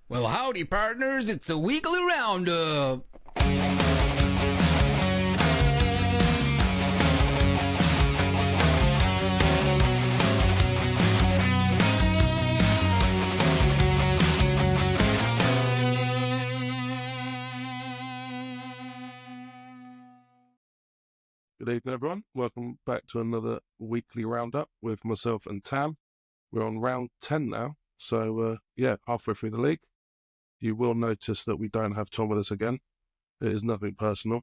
Well, howdy, partners. It's the weekly roundup. Good evening, everyone. Welcome back to another weekly roundup with myself and Tam. We're on round 10 now, so halfway through the league. You will notice that we don't have Tom with us again. It is nothing personal.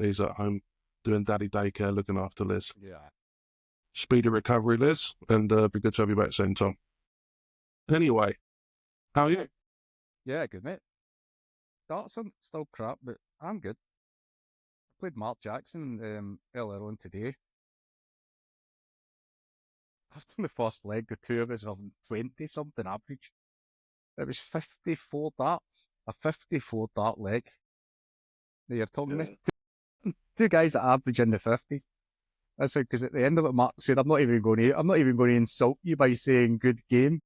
He's at home doing daddy daycare, looking after Liz. Yeah. Speedy recovery, Liz, and be good to have you back soon, Tom. Anyway, how are you? Yeah, good, mate. Darts are still crap, but I'm good. I played Mark Jackson earlier on today. After the first leg, the two of us were having 20-something average. It was 54 darts. A 54 dart leg. Now you're talking this two guys that average in the 50s. That's because at the end of it, Mark said, I'm not even going to insult you by saying good game.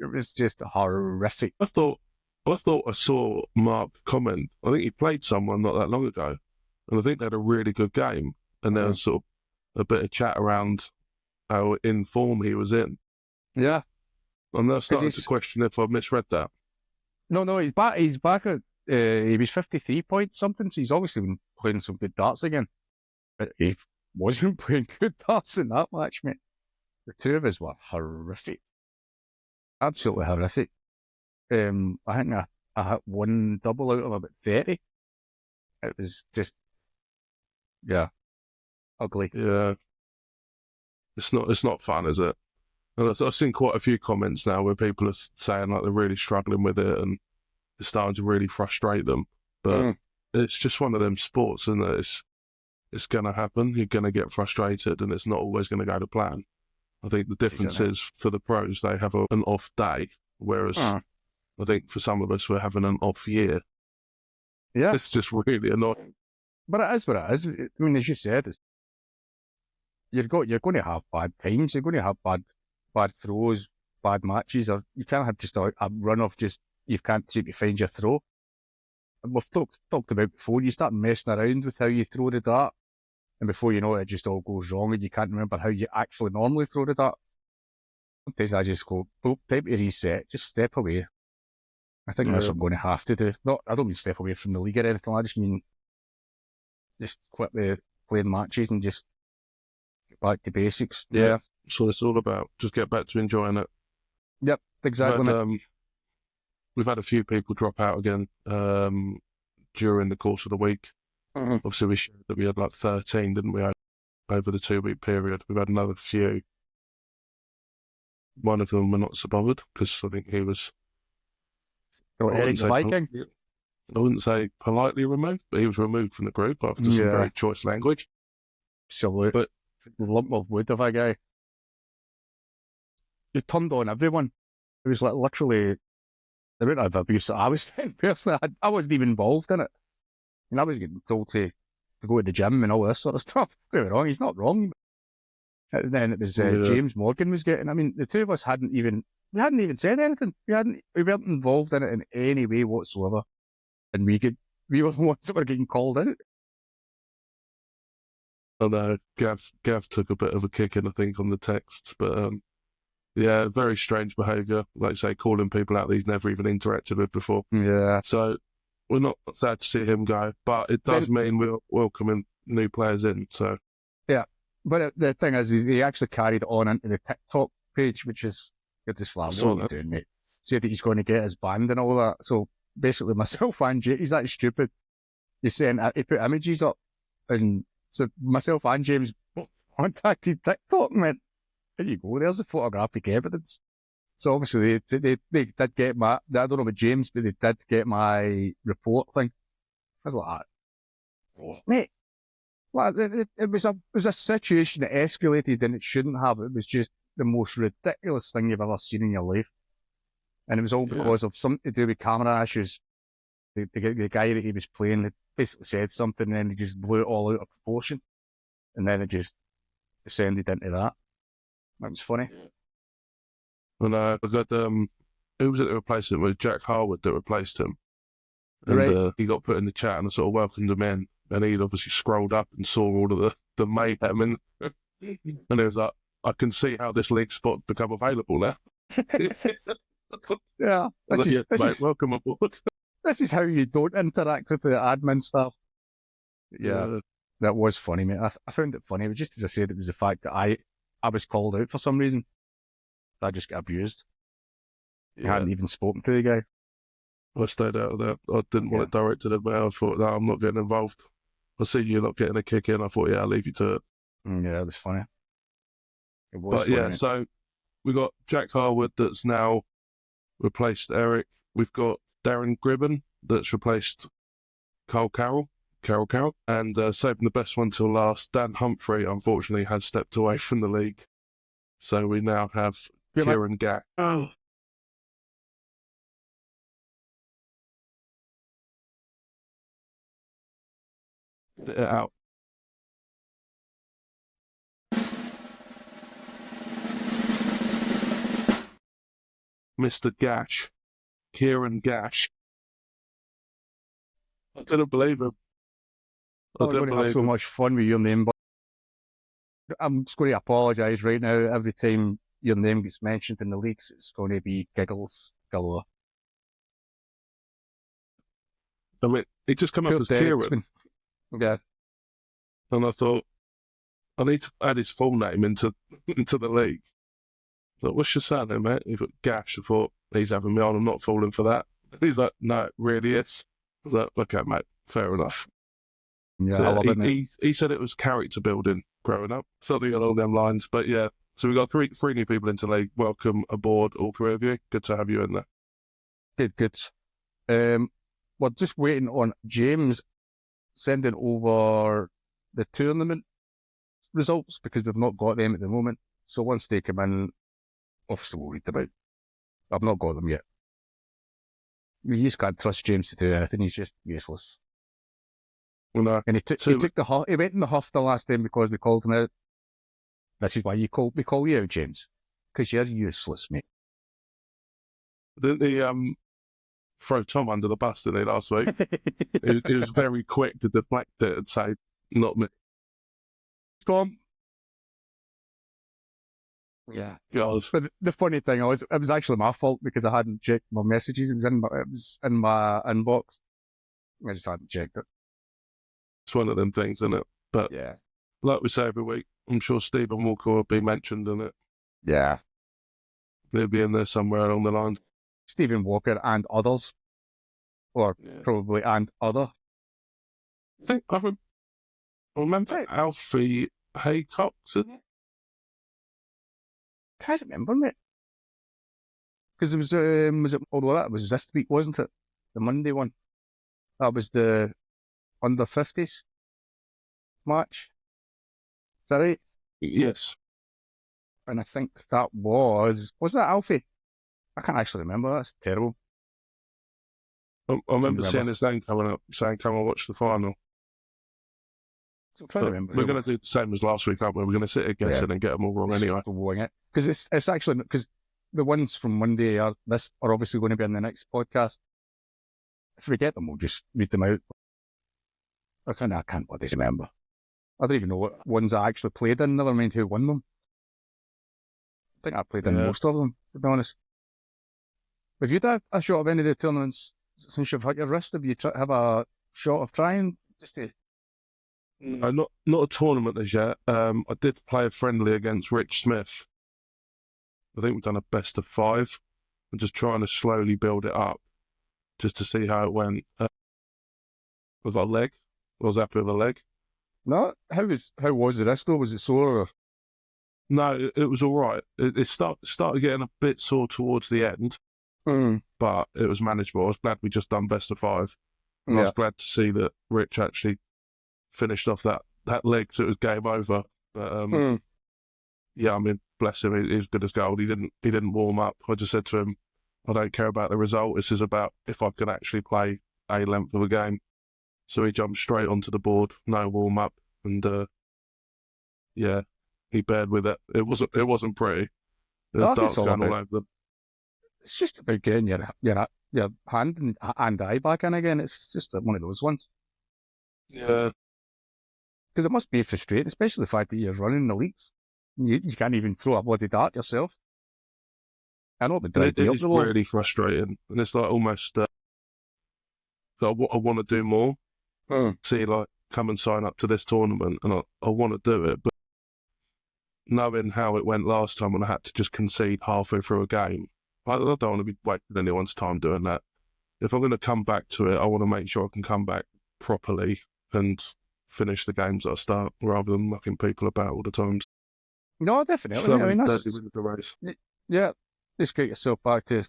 It was just horrific. I thought I saw Mark comment. I think he played someone not that long ago, and I think they had a really good game. And there was sort of a bit of chat around how in form he was in. Yeah. I'm now starting to question if I've misread that. No, he's back. He's back at. He was 53 points something, so he's obviously been playing some good darts again. But he wasn't playing good darts in that match, mate. The two of us were horrific, absolutely horrific. I think I hit one double out of about 30. It was just, ugly. Yeah, it's not fun, is it? And I've seen quite a few comments now where people are saying like they're really struggling with it and it's starting to really frustrate them. But it's just one of them sports, isn't it? It's going to happen. You're going to get frustrated, and it's not always going to go to plan. I think the difference is for the pros, they have an off day, whereas I think for some of us, we're having an off year. Yeah, it's just really annoying. But it is what it is. I mean, as you said, you're going to have bad times. You're going to have bad throws, bad matches, or you can't have just a run of just you can't seem to find your throw. And we've talked about before. You start messing around with how you throw the dart, and before you know it, just all goes wrong, and you can't remember how you actually normally throw the dart. Sometimes I just go, time to reset, just step away. I think that's what I'm going to have to do. I don't mean step away from the league or anything. I just mean just quit the playing matches and just get back to basics. Yeah, so it's all about just get back to enjoying it. Yep, exactly. We've had a few people drop out again during the course of the week. Obviously, we showed that we had like 13, didn't we, over the 2-week period. We've had another few. One of them we're not so bothered because I think he was... Eric the Viking? I wouldn't say politely removed, but he was removed from the group after some very choice language. Absolutely. But lump of wood of a guy. He turned on everyone. It was like literally the amount of abuse that I was getting personally. I wasn't even involved in it. And I was getting told to go to the gym and all this sort of stuff. Don't get me wrong, he's not wrong. And then it was James Morgan was getting. I mean, the two of us hadn't even said anything. We weren't involved in it in any way whatsoever. And we were the ones that were getting called out. I know Gav took a bit of a kicking, I think, on the texts, but very strange behaviour. Like you say, calling people out that he's never even interacted with before. Yeah. So we're not sad to see him go, but it does mean we're welcoming new players in. So yeah, but the thing is, he actually carried it on into the TikTok page, which is good to slam. What are you doing, mate? Said that he's going to get his band and all that. So basically, myself and James, he's that stupid. He put images up, and so myself and James both contacted TikTok and went, there you go, there's the photographic evidence. So obviously they did get my, I don't know about James, but they did get my report thing. I was like, mate, like, it was a situation that escalated and it shouldn't have. It was just the most ridiculous thing you've ever seen in your life. And it was all because of something to do with camera issues. The guy that he was playing had basically said something and then he just blew it all out of proportion. And then it just descended into that. That was funny. And I got who was it that replaced him? It was Jack Harwood that replaced him. And Right. he got put in the chat and I sort of welcomed him in. And he'd obviously scrolled up and saw all of the mayhem. And he was like, I can see how this league spot become available now. Yeah. Mate, welcome aboard. This is how you don't interact with the admin staff. Yeah, that was funny, mate. I found it funny, but just as I said, it was the fact that I was called out for some reason. I just got abused. I hadn't even spoken to the guy. I stayed out of that. I didn't want it directed at me. I thought, no, I'm not getting involved. I see you not getting a kick in. I thought, yeah, I'll leave you to it. Yeah, it was funny. It was funny, yeah, mate. so we got Jack Harwood that's now replaced Eric. We've got Darren Gribben that's replaced Carl Carroll. And saving the best one till last, Dan Humphrey, unfortunately, has stepped away from the league. So we now have Kieran Gack. Oh. Get it out. Mr. Gash. Kieran Gash. I didn't believe him. I'm going to have so much fun with your name, but I'm just going to apologise right now. Every time your name gets mentioned in the leaks, it's going to be giggles galore. I mean, it just came up as Kieran. Yeah. And I thought, I need to add his full name into the league. Like, what's your surname, mate? He put Gash. I thought, he's having me on. I'm not falling for that. He's like, no, it really is. I was like, okay, mate, fair enough. Yeah, So I love it. He said it was character building growing up, something along them lines. But yeah, so we got three new people into the league. Welcome aboard, all three of you. Good to have you in there. Good. We're just waiting on James sending over the tournament results because we've not got them at the moment. So once they come in, obviously we'll read them out. I've not got them yet. We just can't trust James to do anything. He's just useless. Well, no. And he went in the huff the last time because we called him out. This is why we call you out, James, because you're useless, mate. Didn't he throw Tom under the bus, didn't he, last week? he was very quick to deflect it and say, not me. Tom. Yeah. God. But the funny thing was, it was actually my fault because I hadn't checked my messages. It was in my inbox. I just hadn't checked it. It's one of them things, isn't it? But yeah, like we say every week, I'm sure Stephen Walker will be mentioned in it. Yeah. He'll be in there somewhere along the line. Stephen Walker and others. Or probably and other. I think I remember Alfie Haycox, isn't it? Can't remember, mate. Because it was although that was this week, wasn't it? The Monday one. That was the under 50s match. Is that right? Yes. And I think that was that Alfie? I can't actually remember. That's terrible. I remember seeing his name coming up, saying, come and watch the final. I'm trying to remember. We're going to do the same as last week, aren't we? We're going to sit here guessing and get them all wrong anyway. Because it's actually, because the ones from Monday are obviously going to be in the next podcast. If we get them, we'll just read them out. I can't bloody remember. I don't even know what ones I actually played in, never mind who won them. I think I played in most of them, to be honest. Have you had a shot of any of the tournaments since you've hurt your wrist? Have you have a shot of trying just to... No, not a tournament as yet. I did play a friendly against Rich Smith. I think we've done a best of 5. I'm just trying to slowly build it up just to see how it went. With a leg. I was happy with a leg. No, how was the wrist though? Was it sore? Or... No, it was all right. It started getting a bit sore towards the end, but it was manageable. I was glad we just done best of 5. And I was glad to see that Rich actually finished off that leg, so it was game over. But yeah, I mean, bless him, he was good as gold. He didn't warm up. I just said to him, I don't care about the result. This is about if I can actually play a length of a game. So he jumped straight onto the board, no warm up, and he bared with it. It wasn't pretty. There was darts going all over them. it's just about getting your hand and eye back in again. It's just one of those ones. Yeah. Because it must be frustrating, especially the fact that you're running the leagues. You can't even throw a bloody dart yourself. I know it would drive me It up is the wall. really frustrating. And it's like almost, I want to do more. See, like, come and sign up to this tournament, and I want to do it. But knowing how it went last time when I had to just concede halfway through a game, I don't want to be wasting anyone's time doing that. If I'm going to come back to it, I want to make sure I can come back properly and finish the games that I start, rather than mucking people about all the times. No, definitely. I mean, that's the race. yeah. Just get yourself back to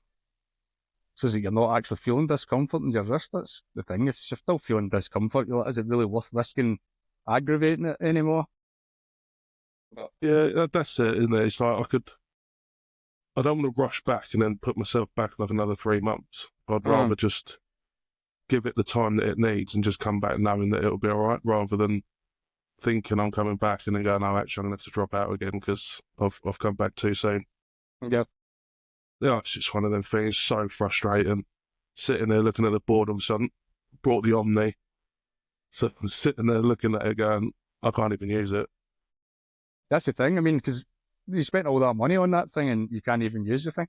so that you're not actually feeling discomfort in your wrist. That's the thing. If you're still feeling discomfort, you're like, is it really worth risking aggravating it anymore? Yeah, that's it, isn't it? It's like I don't want to rush back and then put myself back like another 3 months. I'd rather just give it the time that it needs and just come back knowing that it'll be all right, rather than thinking I'm coming back and then going, no, actually, I'm going to have to drop out again because I've come back too soon. Yeah. Yeah, it's just one of them things. So frustrating. Sitting there looking at the board, all of a sudden, brought the Omni. So I'm sitting there looking at it going, I can't even use it. That's the thing. I mean, because you spent all that money on that thing and you can't even use the thing.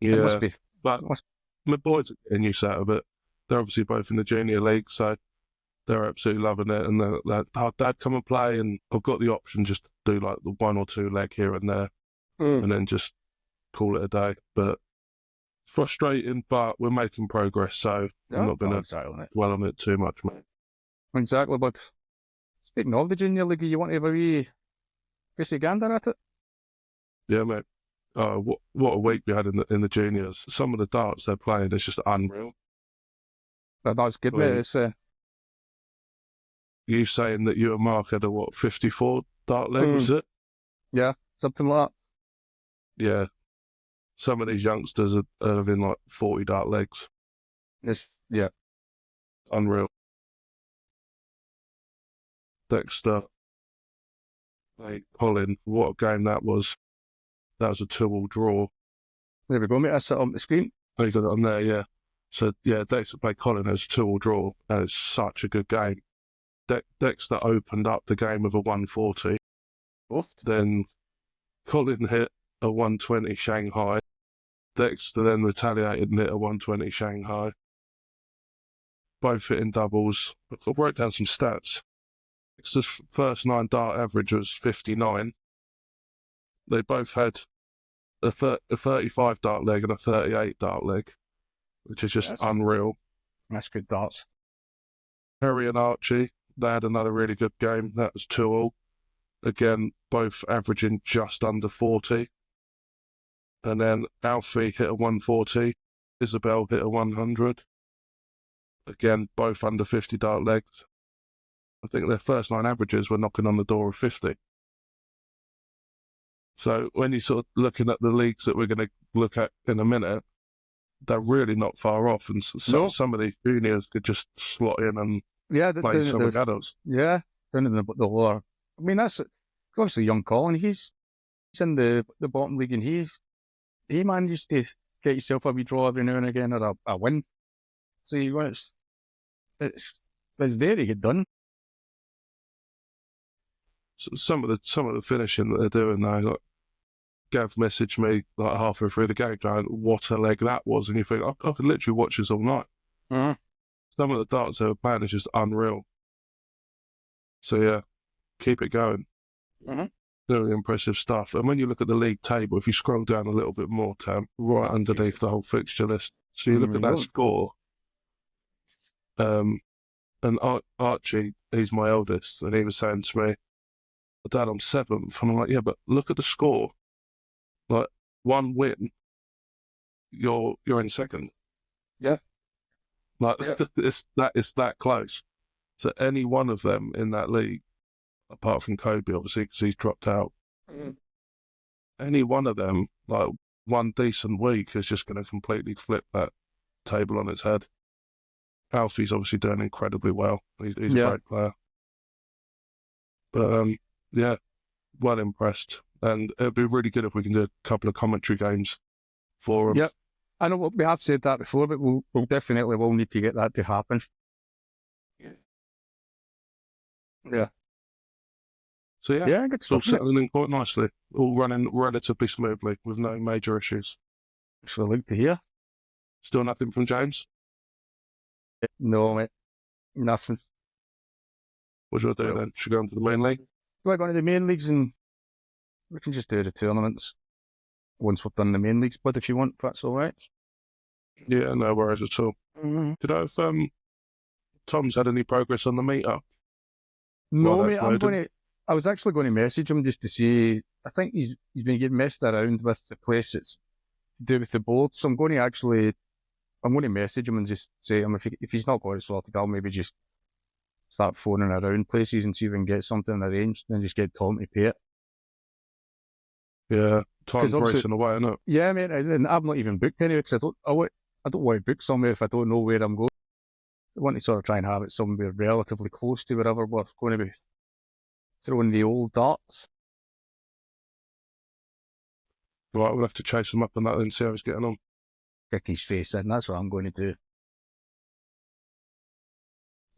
Yeah, It must be. but my boys are getting use out of it. They're obviously both in the junior league, so they're absolutely loving it. And they're like, oh, Dad, come and play. And I've got the option just to do like the 1 or 2 leg here and there and then just call it a day. But frustrating, but we're making progress, so I'm not going to dwell on it too much, mate. Exactly, but speaking of the junior league, you want to have a wee gander at it? Yeah, mate. What a week we had in the juniors. Some of the darts they're playing is just unreal. That's good, mate. It's you saying that you and Mark had a 54 dart leg, was it? Yeah, something like that. Yeah. Some of these youngsters are having like 40 dart legs. Yeah. Unreal. Dexter. Hey, Colin, what a game that was. That was a 2-all draw. There we go, mate. I set on the screen. Oh, you got it on there, yeah. So, yeah, Dexter played Colin. It was a 2-all draw. That is such a good game. Dexter opened up the game with a 140. Then Colin hit a 120 Shanghai. Dexter then retaliated and hit a 120 Shanghai. Both hitting doubles. I wrote down some stats. Dexter's first 9 dart average was 59. They both had a 35 dart leg and a 38 dart leg, which is just unreal. That's good darts. Harry and Archie, they had another really good game. That was 2-all. Again, both averaging just under 40. And then Alfie hit a 140. Isabel hit a 100. Again, both under 50 dart legs. I think their first 9 averages were knocking on the door of 50. So when you're sort of looking at the leagues that we're going to look at in a minute, they're really not far off. And some of these juniors could just slot in and play some of the adults. Yeah, down in the lower. I mean, that's obviously young Colin. He's in the bottom league and he manages to get yourself a wee draw every now and again or a win. So it's there to get done. So some of the finishing that they're doing now, like Gav messaged me like halfway through the game going, what a leg that was. And you think, I could literally watch this all night. Uh-huh. Some of the darts they were playing is just unreal. So yeah, keep it going. Uh-huh. Very impressive stuff. And when you look at the league table, if you scroll down a little bit more, Tam, right underneath the whole fixture list, so you look at that score. And Archie, he's my eldest, and he was saying to me, Dad, I'm 7th. And I'm like, yeah, but look at the score. Like, 1 win, you're in 2nd. Yeah. Like, it's that close. So any one of them in that league, apart from Kobe, obviously, because he's dropped out, any one of them, like, one decent week is just going to completely flip that table on its head. Alfie's obviously doing incredibly well. He's a great player. But, yeah, well impressed. And it'd be really good if we can do a couple of commentary games for them. Yep. I know we have said that before, but we'll definitely will need to get that to happen. Yeah. So yeah, Yeah, good it's all stuff. settling in quite nicely. All running relatively smoothly with no major issues. So I like to hear. Still nothing from James? No, mate. Nothing. What should I do then? Should I go into the main league? We're going to the main leagues and we can just do the tournaments once we've done the main leagues, but if you want, that's all right. Yeah, no worries at all. Mm-hmm. Did I have Tom's had any progress on the meetup? No, Well, mate, that's I was actually going to message him just to see. I think he's been getting messed around with the place it's to do with the board. So I'm going to message him and just say, if he's not got it sorted, I'll maybe just start phoning around places and see if we can get something arranged and then just get Tom to pay it. Yeah, time's obviously- racing away, isn't it? Yeah, mate, and I've not even booked anyway because I don't want to book somewhere if I don't know where I'm going. I want to sort of try and have it somewhere relatively close to wherever we're going to be throwing the old darts. Right, we'll have to chase him up on that and see how he's getting on. Kick his face in, that's what I'm going to do.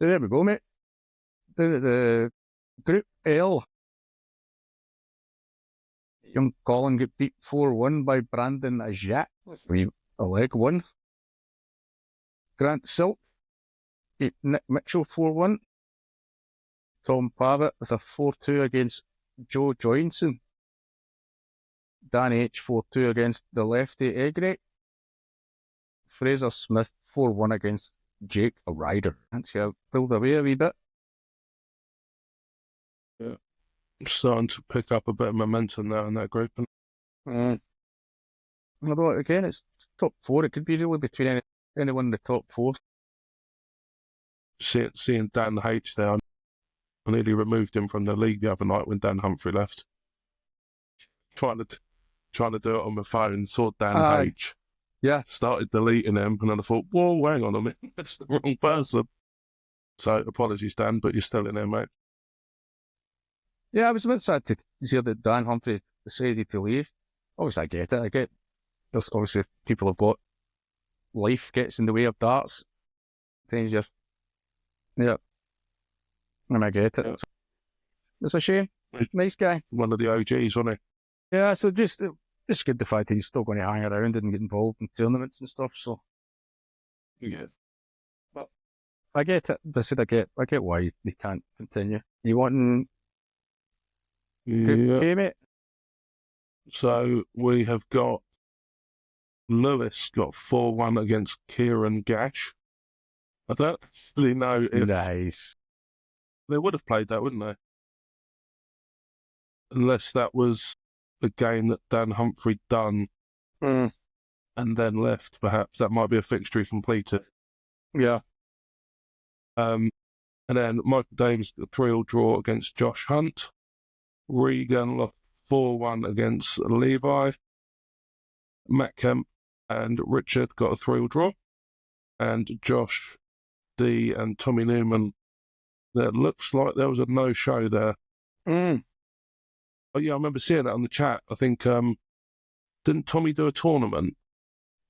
So there we go, mate. The Group L. Young Colin got beat 4-1 by Brandon Ajak. A leg one. Grant Silk beat Nick Mitchell 4-1. Tom Pavitt with a 4-2 against Joe Joynson. Dan H 4-2 against the lefty Egret. Fraser Smith 4-1 against Jake Ryder. That's how pulled away a wee bit. Starting to pick up a bit of momentum now in that group. Although again, it's top four. It could be really between anyone in the top four. Seeing Dan H there, I nearly removed him from the league the other night when Dan Humphrey left. Trying to do it on my phone, saw Dan H. Yeah. Started deleting him, and then I thought, whoa, hang on a minute, that's the wrong person. So apologies, Dan, but you're still in there, mate. Yeah, I was a bit sad to hear that Dan Humphrey decided to leave. Obviously, I get it. There's obviously people have got life gets in the way of darts. Yeah. And I get it. Yeah. It's a shame. Nice guy. One of the OGs, wasn't Yeah, so just good the fact that he's still going to hang around and get involved in tournaments and stuff. So he? Yeah. but I get it. I get why they can't continue. You wanting Yeah. K, mate? So we have got Lewis got 4-1 against Kieran Gash. I don't really know if Nice. they would have played that, wouldn't they? Unless that was a game that Dan Humphrey done and then left, perhaps. That might be a fixture he completed. Yeah. And then Michael Davis got a 3-3 draw against Josh Hunt. Regan lost 4-1 against Levi. Matt Kemp and Richard got a 3-3 draw. And Josh D and Tommy Newman, there looks like there was a no-show there. Oh yeah, I remember seeing that on the chat. I think, didn't Tommy do a tournament,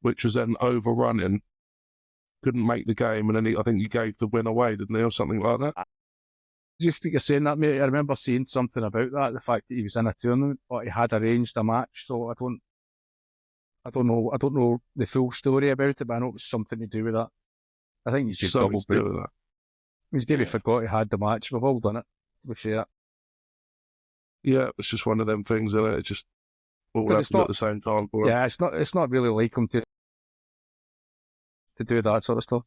which was then overrunning, couldn't make the game, and then I think he gave the win away, didn't he, or something like that? Just think you're saying that, mate. I remember seeing something about that, the fact that he was in a tournament, but he had arranged a match. So I don't know the full story about it, but I know it was something to do with that. I think he's just double booked. He's maybe forgot he had the match. We've all done it. We share. Yeah, it's just one of them things, isn't it? It's just all happened at the same time. Yeah, it's not really like him to do that sort of stuff.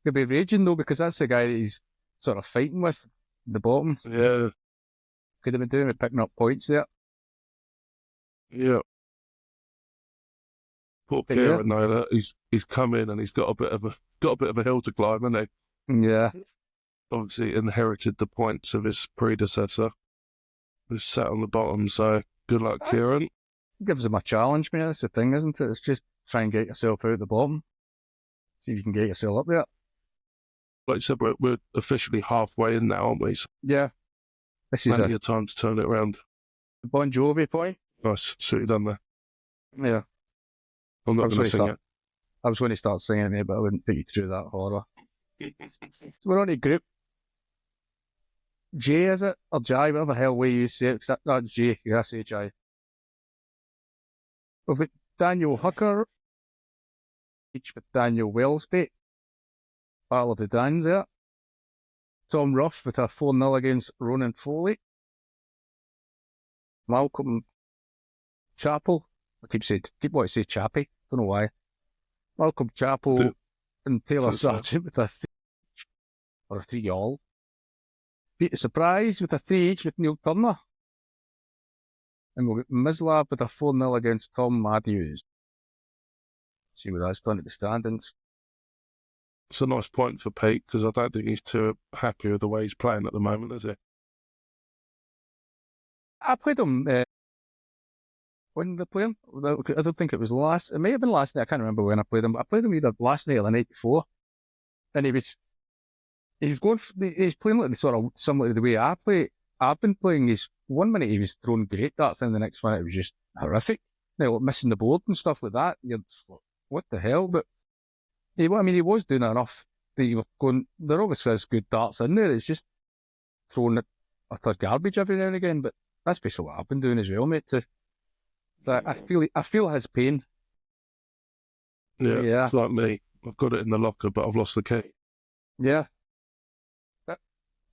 He'll be raging though, because that's the guy that he's sort of fighting with the bottom. Yeah. Could have been doing with picking up points there. Yeah. Poor Kieran, though, he's come in and he's got a bit of a hill to climb, hasn't he? Yeah. Obviously inherited the points of his predecessor, who's sat on the bottom. So good luck, Kieran. Gives him a challenge, man. That's the thing, isn't it? It's just try and get yourself out the bottom. See if you can get yourself up there. Like you said, we're officially halfway in now, aren't we? So yeah. This is plenty of time to turn it around. Bon Jovi point. Nice. See what you've done there. Yeah. I'm not going to sing it. I was going to start singing it, but I wouldn't put you through that horror. So we're on to group J, is it? Or J, whatever the hell way you say it. That's J, you gotta say J. We've got Daniel Hooker, each with Daniel Wellsby. Battle of the Dans there. Tom Ruff with a 4-0 against Ronan Foley. Malcolm Chappell. I keep wanting to say Chappie. Don't know why. Malcolm Chappell and Taylor Sargent with a 3-all. Peter Surprise with a 3 each with Neil Turner. And we'll get Mislab with a 4-0 against Tom Matthews. See what that's done at the standings. It's a nice point for Pete, because I don't think he's too happy with the way he's playing at the moment, is he? I played him when did I play him? I don't think it was it may have been last night. I can't remember when I played him. I played him either last night or the night before. And he's playing like the sort of similar to the way I've been playing. He's 1 minute he was throwing great darts, and the next minute it was just horrific. Like missing the board and stuff like that. You're just, what the hell? But he was doing enough. He was going, there obviously is good darts in there. It's just throwing utter garbage every now and again. But that's basically what I've been doing as well, mate. So I feel his pain. Yeah, it's like me. I've got it in the locker, but I've lost the key. Yeah. It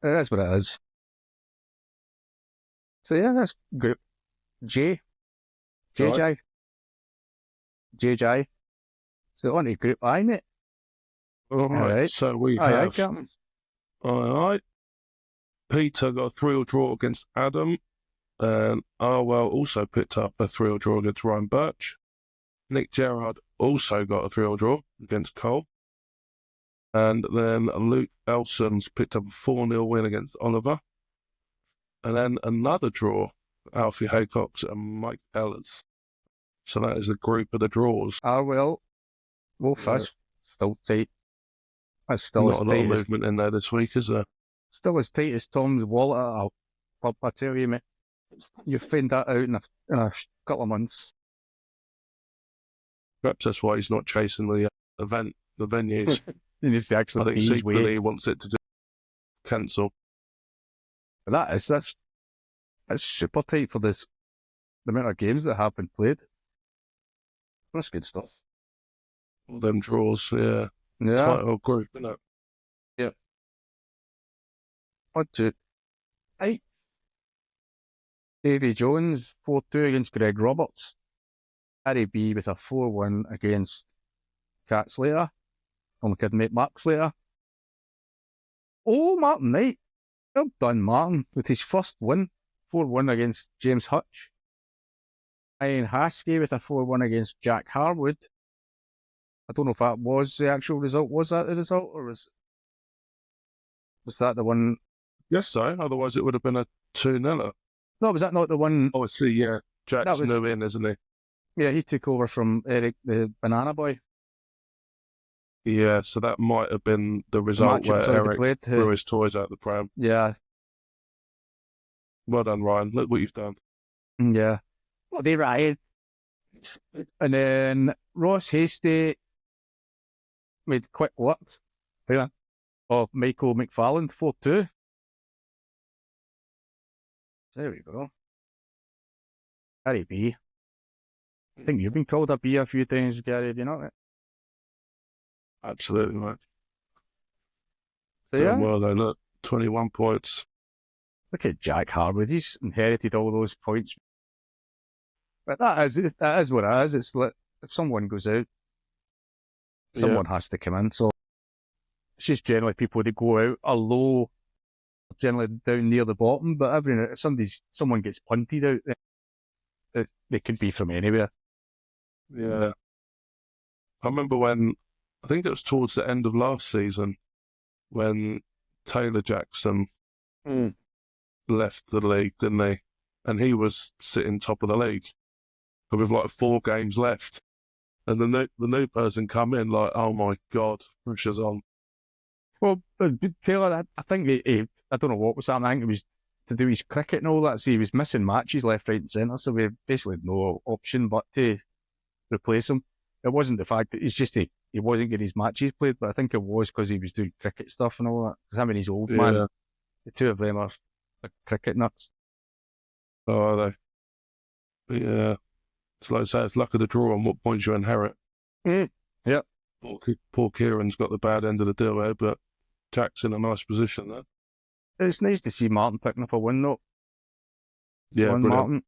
is what it is. So yeah, that's group JJ. So on to group I, mate. All right. So we have... Captain. All right. Peter got a 3-all draw against Adam. And Arwell also picked up a 3-all draw against Ryan Birch. Nick Gerrard also got a 3-all draw against Cole. And then Luke Elson's picked up a 4-0 win against Oliver. And then another draw, Alfie Haycox and Mike Ellis. So that is the group of the draws. Arwell, Wolf, still tight. That's still not a lot of movement in there this week, is there? Still as tight as Tom's wallet at a pub, I tell you, mate. You'll find that out in a couple of months. Perhaps that's why he's not chasing the venues. He needs to actually I think secretly he wants it to cancel. But that's super tight for the amount of games that have been played. That's good stuff. All them draws, yeah. Yeah. Tight old group, isn't it? Yeah. 1, 2, 8. Davy Jones, 4-2 against Greg Roberts. Harry B with a 4-1 against Cat Slater. Only kidding, mate, Mark Slater. Oh, Martin Knight. Well done, Martin, with his first win. 4-1 against James Hutch. Ian Haskey with a 4-1 against Jack Harwood. I don't know if that was the actual result. Was that the result, or was that the one? Yes, so. Otherwise, it would have been a 2-0. No, was that not the one? Oh, I see, yeah. Jack's new in, isn't he? Yeah, he took over from Eric, the Banana Boy. Yeah, so that might have been the result where Eric threw his toys out the pram. Yeah. Well done, Ryan. Look what you've done. Yeah. Bloody Ryan. And then Ross Hasty made quick work. Yeah. Of Michael McFarland, 4-2. There we go. Gary B. I think you've been called a B a few times, Gary, do you know that? Absolutely, mate. So, yeah. Well, though, look, 21 points. Look at Jack Harwood. He's inherited all those points. But that is what it is. It's like if someone goes out, someone has to come in. So it's just generally people that go out are low, generally down near the bottom. But if someone gets punted out, they could be from anywhere. Yeah. I remember when, I think it was towards the end of last season, when Taylor Jackson left the league, didn't he? And he was sitting top of the league with like 4 games left. And the new person come in like, oh my God, pressure's on. Well, Taylor, I think I don't know what was happening. I think it was to do his cricket and all that. So he was missing matches left, right and centre. So we basically had no option but to replace him. it wasn't the fact that he wasn't getting his matches played, but I think it was because he was doing cricket stuff and all that. Because him and his old man, the two of them are like cricket nuts. Oh, are they? But yeah. It's like I say, it's luck of the draw on what points you inherit. Yeah. Poor Kieran's got the bad end of the deal there, but Jack's in a nice position there. It's nice to see Martin picking up a win, though. Yeah, brilliant. Martin.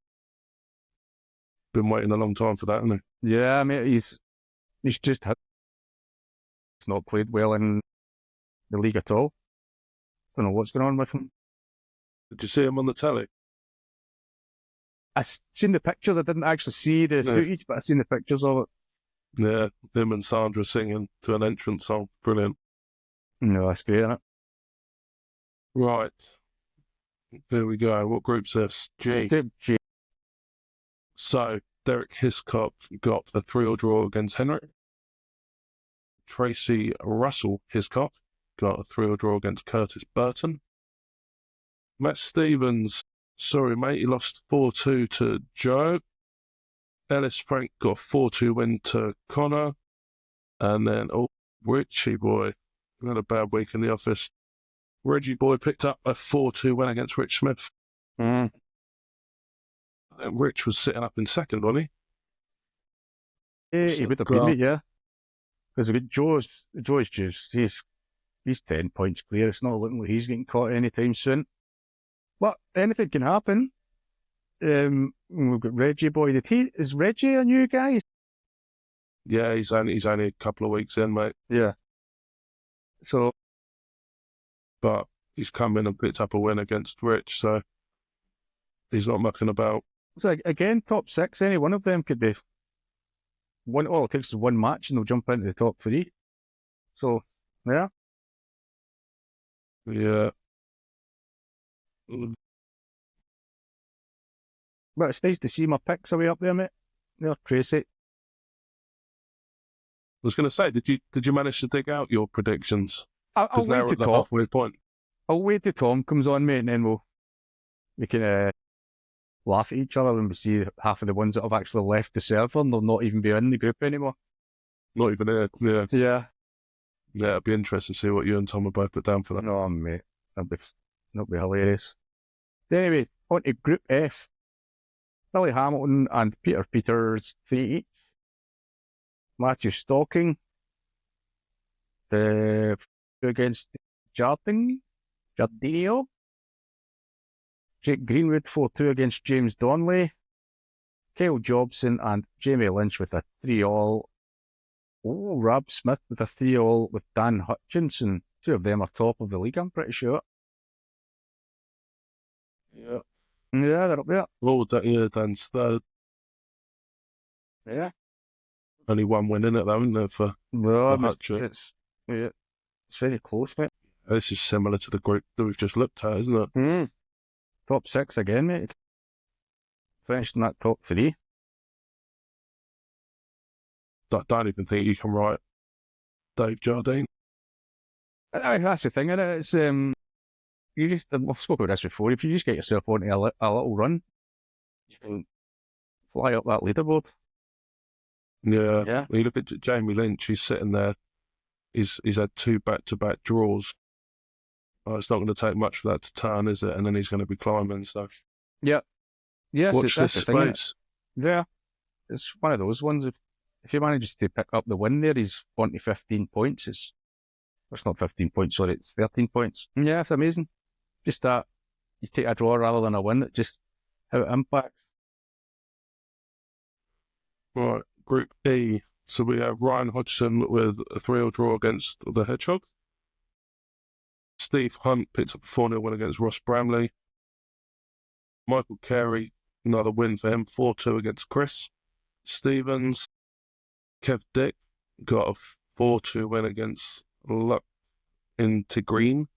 Been waiting a long time for that, hasn't he? Yeah, mate, he's just he's not played well in the league at all. Don't know what's going on with him. Did you see him on the telly? I seen the pictures. I didn't actually see the footage, but I seen the pictures of it. Yeah, him and Sandra singing to an entrance song. Brilliant. No, that's great, isn't it? Right. There we go. What group's this? G. Group G. So, Derek Hiscock got a 3-3 draw against Henrik. Tracy Russell Hiscock got a 3-3 draw against Curtis Burton. Matt Stevens, sorry mate, he lost 4-2 to Joe. Ellis Frank got a 4-2 win to Connor. And then, Richie boy, we had a bad week in the office. Reggie boy picked up a 4-2 win against Rich Smith. And Rich was sitting up in second, wasn't he? Yeah, he would have been it, yeah. Because Joe's just, he's 10 points clear. It's not looking like he's getting caught anytime soon. But anything can happen. We've got Reggie boy. Is Reggie a new guy? Yeah, he's only a couple of weeks in, mate. Yeah. So, but he's come in and picked up a win against Rich, so he's not mucking about. So again, top 6, any one of them could be one. All it takes is one match, and they'll jump into the top 3. So, yeah. Yeah. But it's nice to see my picks away up there, mate. Yeah, Tracy. I was going to say, did you manage to dig out your predictions? I'll wait to Tom. Halfway point. I'll wait till Tom comes on, mate, and then we can laugh at each other when we see half of the ones that have actually left the server and they'll not even be in the group anymore. Not even there. Yeah. Yeah. Yeah, it'll be interesting to see what you and Tom will both put down for that. No, mate. That'll be hilarious. Anyway, on to Group F. Billy Hamilton and Peter Peters, 3 each. Matthew Stocking against Jardinio. Jake Greenwood, 4-2 against James Donnelly. Kyle Jobson and Jamie Lynch with a 3-all. Rob Smith with a 3-all with Dan Hutchinson. 2 of them are top of the league, I'm pretty sure. Yeah. Yeah, they're up there. Oh, Dan's third. Yeah. Only one win in it, though, isn't there, for Hutchinson? It's very close, mate. This is similar to the group that we've just looked at, isn't it? Top 6 again, mate. Finished in that top 3. Don't even think you can write Dave Jardine. That's the thing, isn't it? It's you just, I've spoken about this before. If you just get yourself onto a little run, you can fly up that leaderboard. Yeah. When you look at Jamie Lynch, he's sitting there. He's had 2 back-to-back draws. It's not going to take much for that to turn, is it? And then he's going to be climbing. So, yeah, yes, watch this space. Yeah, it's one of those ones. If he manages to pick up the win there, he's on to 15 points. It's not 15 points, sorry, it's 13 points. Yeah, it's amazing. Just that you take a draw rather than a win. Just how it impacts. Right, Group E. So we have Ryan Hodgson with a 3-0 draw against the Hedgehog. Steve Hunt picked up a 4-0 win against Ross Bramley. Michael Carey, another win for him, 4-2 against Chris Stevens. Kev Dick got a 4-2 win against Luck into Green.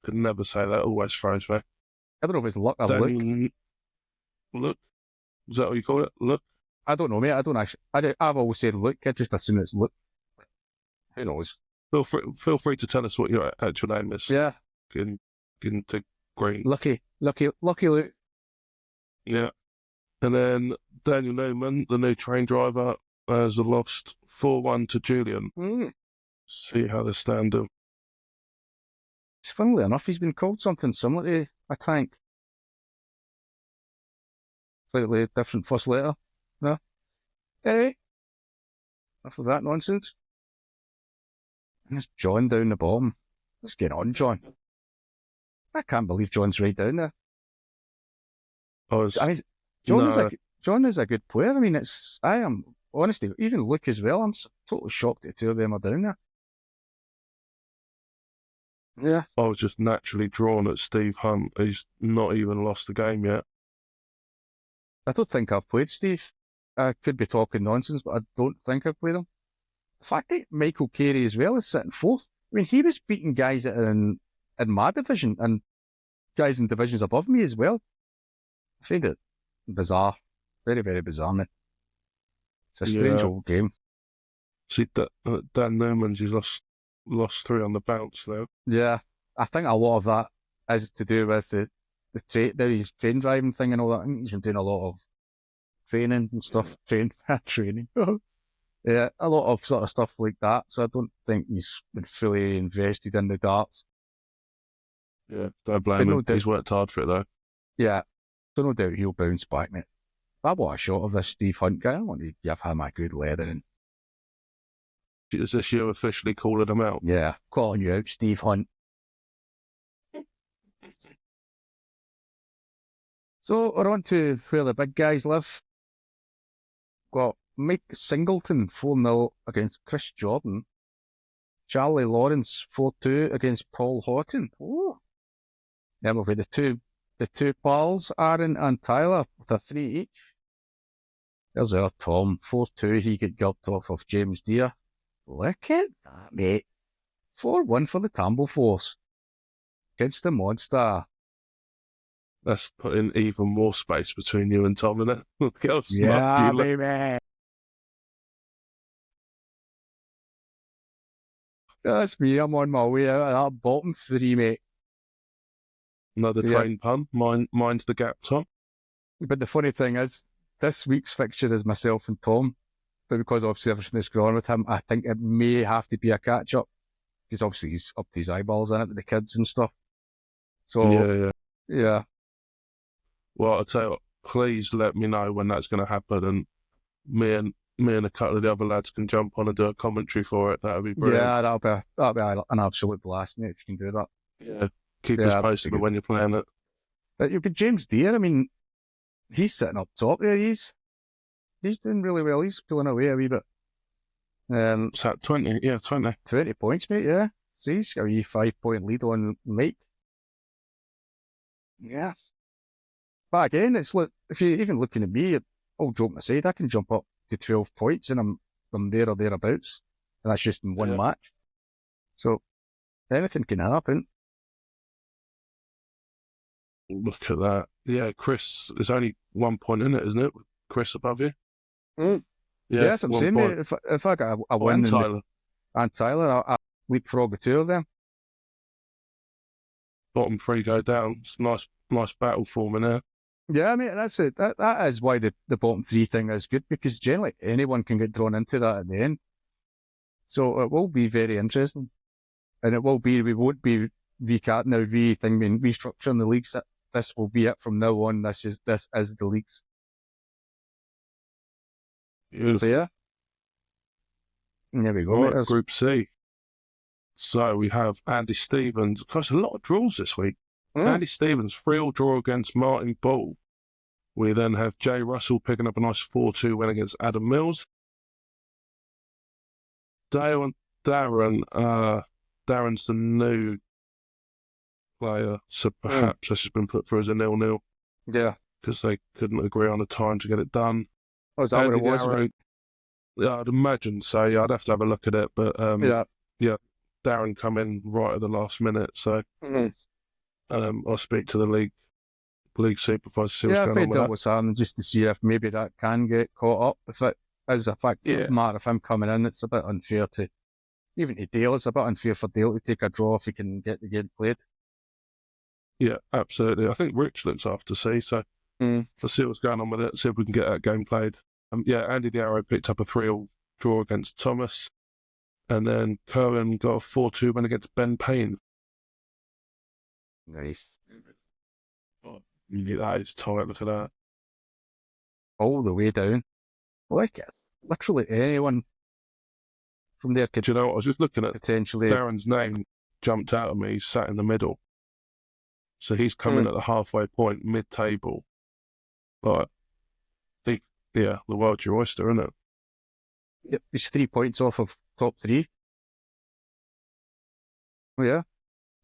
Could never say that, always throws me. I don't know if it's Luck or Luke. Look? Is that what you call it? Look? I don't know, mate. I don't actually. I've always said Luke. I just assume it's Luke. Who knows? Feel free to tell us what your actual name is. Yeah. Into Green. Lucky Luke. Yeah. And then Daniel Newman, the new train driver, has lost 4-1 to Julian. Mm. See how they're standing. Funnily enough, he's been called something similar to a tank. Slightly different first letter. No? Anyway, enough of that nonsense. There's John down the bottom. Let's get on, John. I can't believe John's right down there. I mean, John is a good player. I mean, I am, honestly, even Luke as well, I'm totally shocked that the two of them are down there. Yeah. I was just naturally drawn at Steve Hunt. He's not even lost a game yet. I don't think I've played Steve. I could be talking nonsense, but I don't think I've played him. The fact that Michael Carey as well is sitting fourth. I mean, he was beating guys that are in my division and guys in divisions above me as well. I find it bizarre. Very, very bizarre, mate. It's a strange old game. See, Dan Newman's, he's lost 3 on the bounce now. Yeah, I think a lot of that is to do with the his train driving thing and all that. I think he's been doing a lot of training and stuff. Training. Yeah, a lot of sort of stuff like that. So I don't think he's been fully invested in the darts. Yeah, don't blame him. He's worked hard for it, though. Yeah, so no doubt he'll bounce back, mate. I want a shot of this Steve Hunt guy. I want to give him a good leathering. Is this you officially calling him out? Yeah, calling you out, Steve Hunt. So we're on to where the big guys live. Got Mike Singleton 4-0 against Chris Jordan. Charlie Lawrence 4-2 against Paul Houghton. Oh. Then we've got the two pals, Aaron and Tyler, with a 3 each. There's our Tom, 4-2. He got gulped off of James Deere. Look at that, mate. 4-1 for the Tamble Force against the Monster. That's putting even more space between you and Tom, isn't it? Look how smart Yeah, you look. baby. That's me. I'm on my way out of that bottom 3, mate. Another train pun. Mine's the gap, Tom. But the funny thing is, this week's fixture is myself and Tom. But because obviously everything is going on with him, I think it may have to be a catch-up. Because obviously he's up to his eyeballs in it with the kids and stuff. So, yeah. Well, I'll tell you what, please let me know when that's going to happen, and me and a couple of the other lads can jump on and do a commentary for it. That would be brilliant. Yeah, that'll be an absolute blast, mate, if you can do that. Yeah, keep us posted when you're playing it. But you've got James Deere, I mean, he's sitting up top there. He's doing really well. He's pulling away a wee bit. It's at 20, 20 points, mate, yeah. So he's got a wee 5-point lead on Mike. Yeah. But again, it's like, if you're even looking at me, all joking aside, I can jump up to 12 points and I'm there or thereabouts. And that's just in one match. So anything can happen. Look at that. Yeah, Chris, there's only 1 point in it, isn't it? Chris above you? Mm. Yeah, that's what I'm saying, mate. If I got a win and Tyler, I'll leapfrog the two of them. Bottom 3 go down. It's nice battle forming there. Yeah, mate, that's it. That is why the bottom 3 thing is good, because generally anyone can get drawn into that at the end. So it will be very interesting. And we won't be restructuring the leagues. This will be it from now on. This is the leagues. Beautiful. So yeah. There we go. Right, Group C. So we have Andy Stevens. Gosh, a lot of draws this week. Andy Stevens, 3-3 draw against Martin Ball. We then have Jay Russell picking up a nice 4-2 win against Adam Mills. Darren's the new player, so perhaps this has been put through as a 0-0. Yeah. Because they couldn't agree on a time to get it done. Oh, is that what it was? Yeah, I'd imagine so. Yeah, I'd have to have a look at it. But Darren come in right at the last minute, so I'll speak to the league supervisor. See what's going on with that. What's happening, just to see if maybe that can get caught up. If it is a fact matter of him coming in, it's a bit unfair to Dale. It's a bit unfair for Dale to take a draw if he can get the game played. Yeah, absolutely. I think Rich looks after C, so let's see what's going on with it. See if we can get that game played. Andy the Arrow picked up a 3-3 draw against Thomas. And then Cohen got a 4-2 win against Ben Payne. Nice. Yeah, that is tight. Look at that. All the way down. Like it. Literally anyone from there could Do you know what? I was just looking at potentially. Darren's name, jumped out at me. He's sat in the middle. So he's coming at the halfway point, mid-table. But, the world's your oyster, isn't it? Yep, he's 3 points off of top 3. Oh, yeah.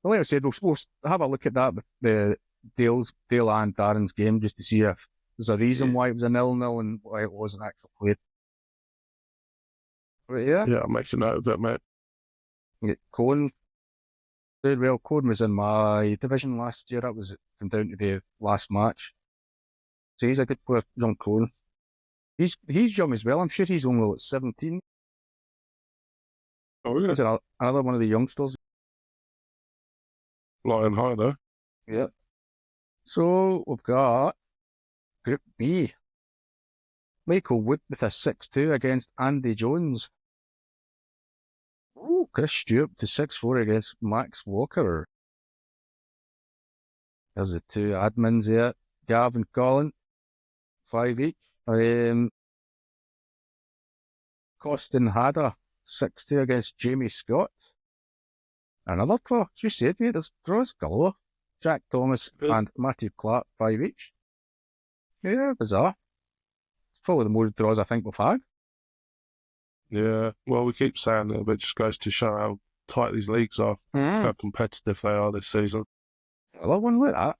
Well, like I said, we'll have a look at that with the Dale and Darren's game just to see if there's a reason why it was a 0-0 and why it wasn't actually played. But yeah. Yeah, I'll make a note of it, mate. Cohen did well. Cohen was in my division last year. That was come down to the last match. So he's a good player, young Cohen. He's young as well. I'm sure he's only 17. Oh, yeah. He's another one of the youngsters. Flying high, though. Yeah. So we've got Group B. Michael Wood with a 6-2 against Andy Jones. Ooh, Chris Stewart to 6-4 against Max Walker. There's the two admins there. Gav and Colin, 5 each. Costin Hadder, 6-2 against Jamie Scott. Another draw. As you said, mate, there's draws galore. Jack Thomas and Matthew Clark, 5 each. Yeah, bizarre. It's probably the most draws I think we've had. Yeah, well, we keep saying that, but it just goes to show how tight these leagues are, how competitive they are this season. I love one like that.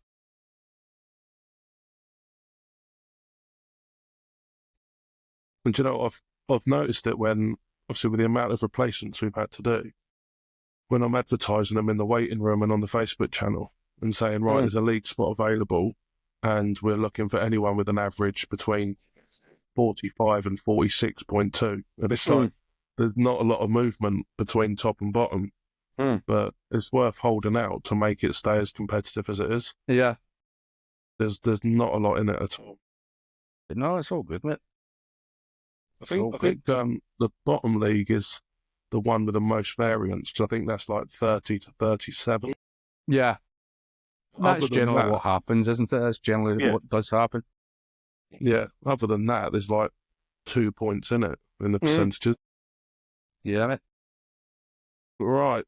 And do you know, I've noticed it when, obviously, with the amount of replacements we've had to do, when I'm advertising them in the waiting room and on the Facebook channel and saying, right, there's a league spot available and we're looking for anyone with an average between 45 and 46.2. And it's like, there's not a lot of movement between top and bottom, but it's worth holding out to make it stay as competitive as it is. Yeah. There's not a lot in it at all. But no, it's all good, mate. I think the bottom league is the one with the most variance. I think that's like 30 to 37. Yeah. That's generally what happens, isn't it? That's generally what does happen. Yeah. Other than that, there's like 2 points in it, in the percentages. Yeah, mate. Right.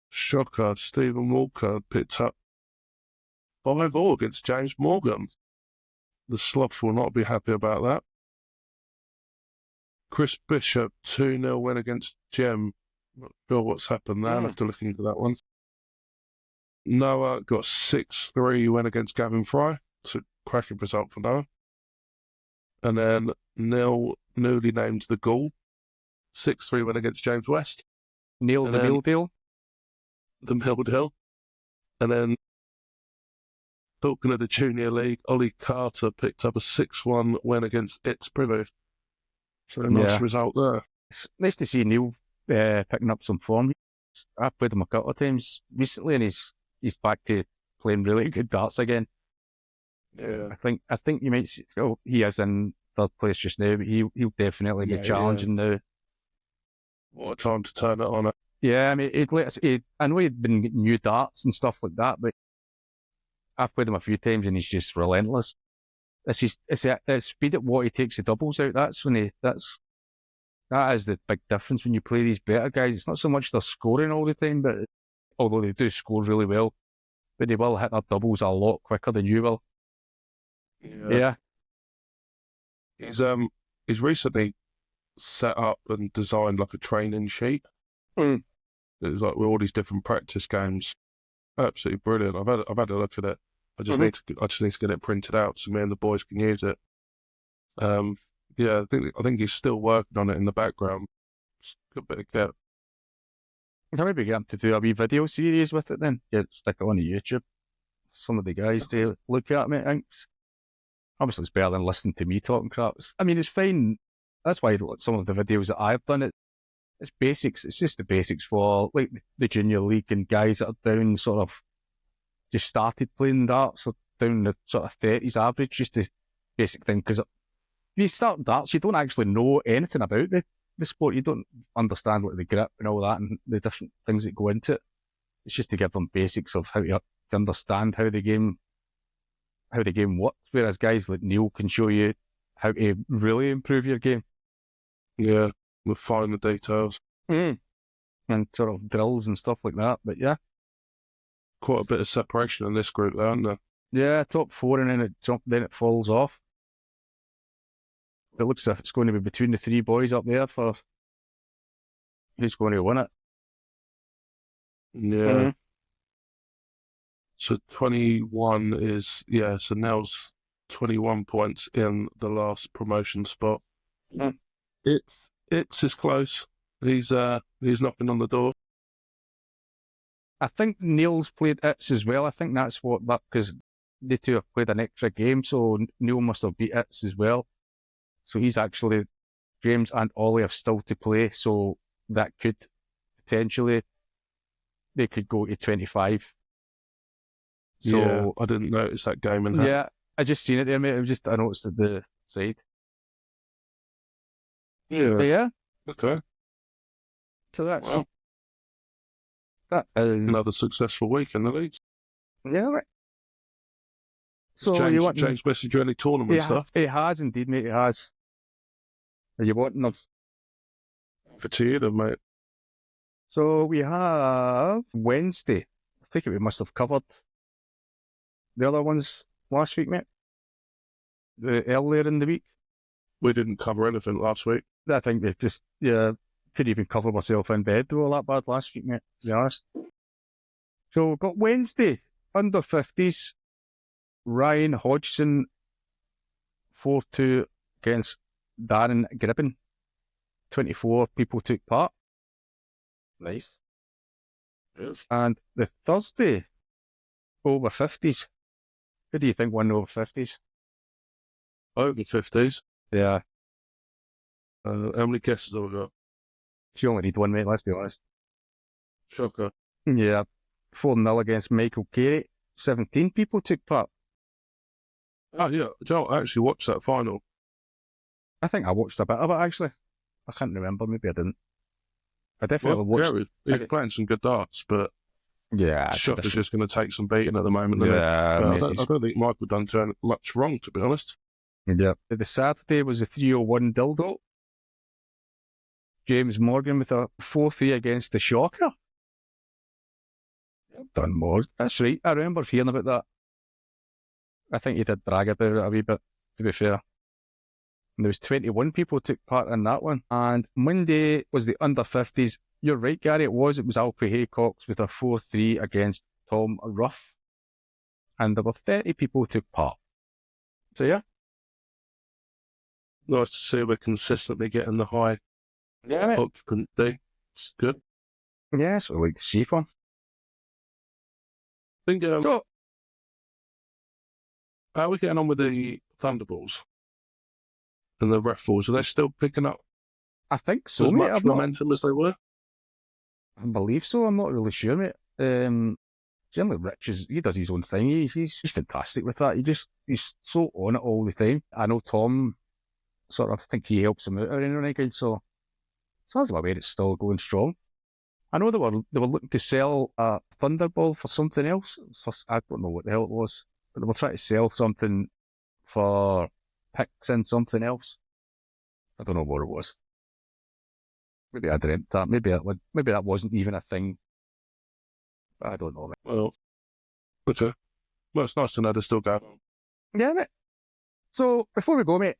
Shocker. Stephen Walker picked up 5-0 against James Morgan. The Sloth will not be happy about that. Chris Bishop, 2-0 win against Jem. Not sure what's happened there. I'll have to look into that one. Noah got 6-3 win against Gavin Fry. It's a cracking result for Noah. And then Neil, newly named the Ghoul, 6-3 win against James West. Neil, the Mill Deal. The Mill Deal. And then, talking of the Junior League, Ollie Carter picked up a 6-1 win against It's Privy. So a nice result there. It's nice to see Neil picking up some form. I've played him a couple of times recently, and he's back to playing really good darts again. Yeah, I think you might see, he is in third place just now, but he'll definitely be challenging now. What a time to turn it on. Yeah, I mean, I know he'd been getting new darts and stuff like that, but I've played him a few times and he's just relentless. It's speed at what he takes the doubles out. That is the big difference when you play these better guys. It's not so much they're scoring all the time, but although they do score really well, but they will hit their doubles a lot quicker than you will. Yeah. He's recently set up and designed like a training sheet. It was like with all these different practice games. Absolutely brilliant. I've had a look at it. I just need to get it printed out so me and the boys can use it. I think he's still working on it in the background. It's a good bit of kit. Can maybe get him to do a wee video series with it then? Stick it on YouTube. Some of the guys to look at, mate. I think obviously it's better than listening to me talking crap. I mean, it's fine. That's why some of the videos that I've done, it's basics. It's just the basics for like the junior league and guys that are down sort of just started playing darts or down the sort of 30s average, just the basic thing. Because you start darts, you don't actually know anything about the sport. You don't understand like the grip and all that and the different things that go into it. It's just to give them basics of how to understand how the game works. Whereas guys like Neil can show you how to really improve your game. Yeah, with finer details. And sort of drills and stuff like that. But yeah. Quite a bit of separation in this group, there, isn't there? Yeah, top 4 and then it falls off. It looks as if it's going to be between the 3 boys up there for who's going to win it. Yeah. So 21 is, so Nell's 21 points in the last promotion spot. It's as close. He's knocking on the door. I think Neil's played It's as well. I think that's because they two have played an extra game, so Neil must have beat It's as well. So he's actually, James and Ollie have still to play, so that could potentially, they could go to 25. So, yeah, I didn't notice that game in yeah, I just seen it there, mate. I noticed at the side. Yeah. But yeah. Okay. So that's Well, that is another successful week in the league. yeah. Right. So James, you want James messaged you any tournament stuff? It has indeed, mate. It has. Are you wanting them? For you then, mate. So we have Wednesday. I think we must have covered the other ones last week, mate. Earlier in the week. We didn't cover anything last week. I think they just couldn't even cover myself in bed. They were that bad last week, mate, to be honest. So we've got Wednesday, under 50s, Ryan Hodgson, 4-2 against Darren Gribben. 24 people took part. Nice. Yes. And the Thursday, over 50s. Who do you think won over 50s? Over 50s. Yeah. How many guesses have we got? You only need one, mate, let's be honest. Shocker. Yeah. 4-0 against Michael Carey. 17 people took part. Oh, yeah. Joe, I actually watched that final. I think I watched a bit of it, actually. I can't remember. Maybe I didn't. I definitely watched. He's playing some good darts, but Yeah. Shocker's just going to take some beating at the moment. Isn't Yeah. it? I don't think Michael done too much wrong, to be honest. Yeah. The Saturday was a 301 dildo. James Morgan with a 4-3 against the Shocker. Done more. That's right. I remember hearing about that. I think he did brag about it a wee bit, to be fair. And there was 21 people took part in that one. And Monday was the under 50s. You're right, Gary. It was Alfie Haycox with a 4-3 against Tom Ruff. And there were 30 people took part. So yeah. Nice to see we're consistently getting the high Yeah, occupancy. It's good. yeah, so we like to see one. I think, So how are we getting on with the Thunderballs and the Raffles? Are they still picking up I think so, as mate. much momentum as they were? I believe so. I'm not really sure, mate. Generally, Rich he does his own thing. He's fantastic with that. He's so on it all the time. I know Tom sort of think he helps him out or anything. So as I'm aware, it's still going strong. I know they were looking to sell a Thunderball for something else. I don't know what the hell it was, but they were trying to sell something for picks and something else. I don't know what it was. Maybe I dreamt that. Maybe that wasn't even a thing. I don't know, mate. Well, okay. Well, it's nice to know they're still going on. Yeah, mate. So before we go, mate,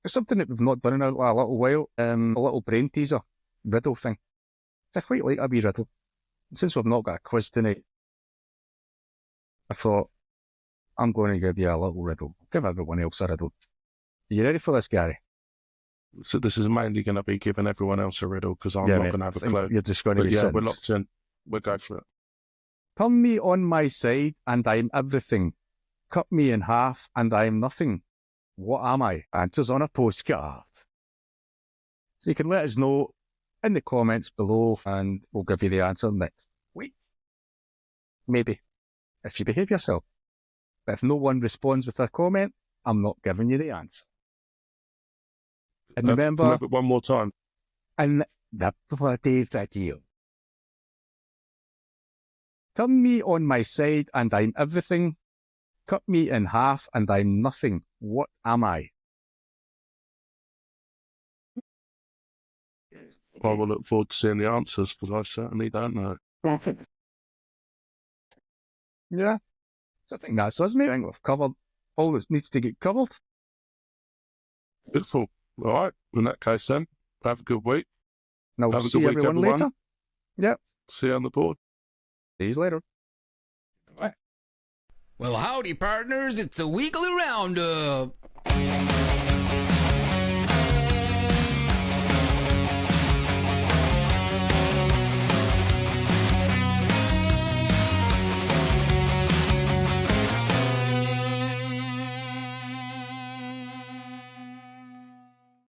there's something that we've not done in a little while. A little brain teaser, riddle thing. I quite like a wee riddle. Since we've not got a quiz tonight, I thought I'm going to give you a little riddle. Give everyone else a riddle. Are you ready for this, Gary? So this is mainly going to be giving everyone else a riddle because I'm not going to have a clue. You're just going to But be yeah, sitting. we're locked in. We'll go for it. Turn me on my side and I'm everything. Cut me in half and I'm nothing. What am I? Answers on a postcard. So you can let us know in the comments below and we'll give you the answer next week. Maybe, if you behave yourself. But if no one responds with a comment, I'm not giving you the answer. And remember, one more time. in the bloody video, turn me on my side and I'm everything. Cut me in half and I'm nothing. What am I? I will look forward to seeing the answers because I certainly don't know. Yeah. So I think that's us, mate. I think we've covered all that needs to get covered. Beautiful. All right. In that case, then, have a good week. And I'll Have a see good week, everyone everyone. later. Yep. See you on the board. See you later. Well, howdy, partners. It's the weekly roundup.